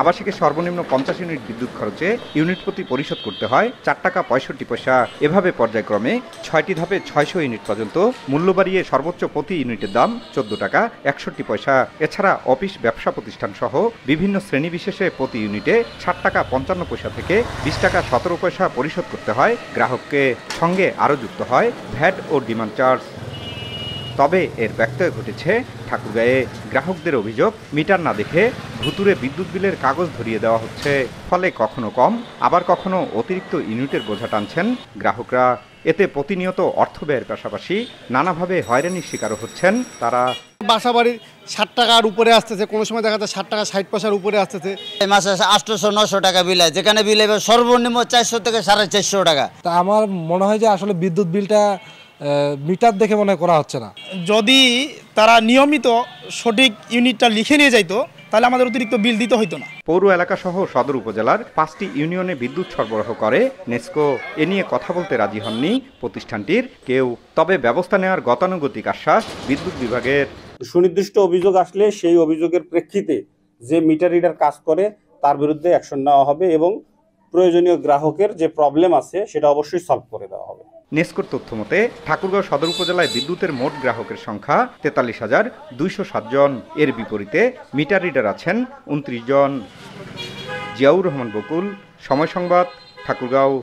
আবাসিকের সর্বনিম্ন 50 ইউনিট বিদ্যুৎ খরচে ইউনিট প্রতি পরিশোধ করতে হয় 4 টাকা 65 পয়সা। এভাবে পর্যায়ক্রমে 6টি ধাপে 600 ইউনিট পর্যন্ত মূল্য বাড়িয়ে সর্বোচ্চ প্রতি ইউনিটের দাম 14 টাকা 61 পয়সা। এছাড়া অফিস, ব্যবসা প্রতিষ্ঠান সহ বিভিন্ন শ্রেণী বিশেষে প্রতি ইউনিটে 60 টাকা 55 পয়সা থেকে 20 টাকা 17 পয়সা পরিশোধ করতে হয় গ্রাহককে। সঙ্গে আরও যুক্ত হয় ভ্যাট ও ডিমান্ড চার্জ। তবে এর ব্যত্যয় ঘটেছে ঠাকুরগাঁয়ে। গ্রাহকদের অভিযোগ, মিটার না দেখে ভুতুরে বিদ্যুৎ বিলের কাগজ ধরিয়ে দেওয়া হচ্ছে। ফলে কখনো কম আবার কখনো অতিরিক্ত ইউনিটের বোঝা টানছেন গ্রাহকরা। এতে প্রতিনিয়ত অর্থ ব্যয়ের পাশাপাশি নানাভাবে হয়রানির শিকারও হচ্ছেন তারা। বাসা বাড়ির 60 টাকার উপরে আসতেছে, কোনো সময় দেখা যাচ্ছে 60 টাকা 60 পয়সার উপরে আসতেছে। এই মাসে 800-900 টাকা বিল হয়, যেখানে বিল হবে সর্বনিম্ন 400 থেকে 450 টাকা। তা আমার মনে হয় যে আসলে বিদ্যুৎ বিলটা মিটার দেখে মনে করা হচ্ছে না। যদি তারা নিয়মিত সঠিক ইউনিটটা লিখে নিয়ে যাইতো তাহলে আমাদের অতিরিক্ত বিল দিতে হইতো না। পৌর এলাকা সহ সদর উপজেলার 5টি ইউনিয়নে বিদ্যুৎ সরবরাহ করে নেসকো। এ নিয়ে কথা বলতে রাজি হননি প্রতিষ্ঠানটির কেউ। তবে ব্যবস্থা নেওয়ার গতানুগতিক আশ্বাস বিদ্যুৎ বিভাগের। সুনির্দিষ্ট অভিযোগ আসলে সেই অভিযোগের প্রেক্ষিতে যে মিটার রিডার কাজ করে তার বিরুদ্ধে অ্যাকশন নেওয়া হবে এবং প্রয়োজনীয় গ্রাহকের যে প্রবলেম আছে সেটা অবশ্যই সলভ করে দেওয়া হবে। নেসকোর তথ্য মতে ঠাকুরগাঁও সদর উপজেলায় বিদ্যুতের মোট গ্রাহকের সংখ্যা 43,207 জন। এর বিপরীতে মিটার রিডার আছেন 29 জন। জিয়াউর রহমান বকুল, সময় সংবাদ, ঠাকুরগাঁও।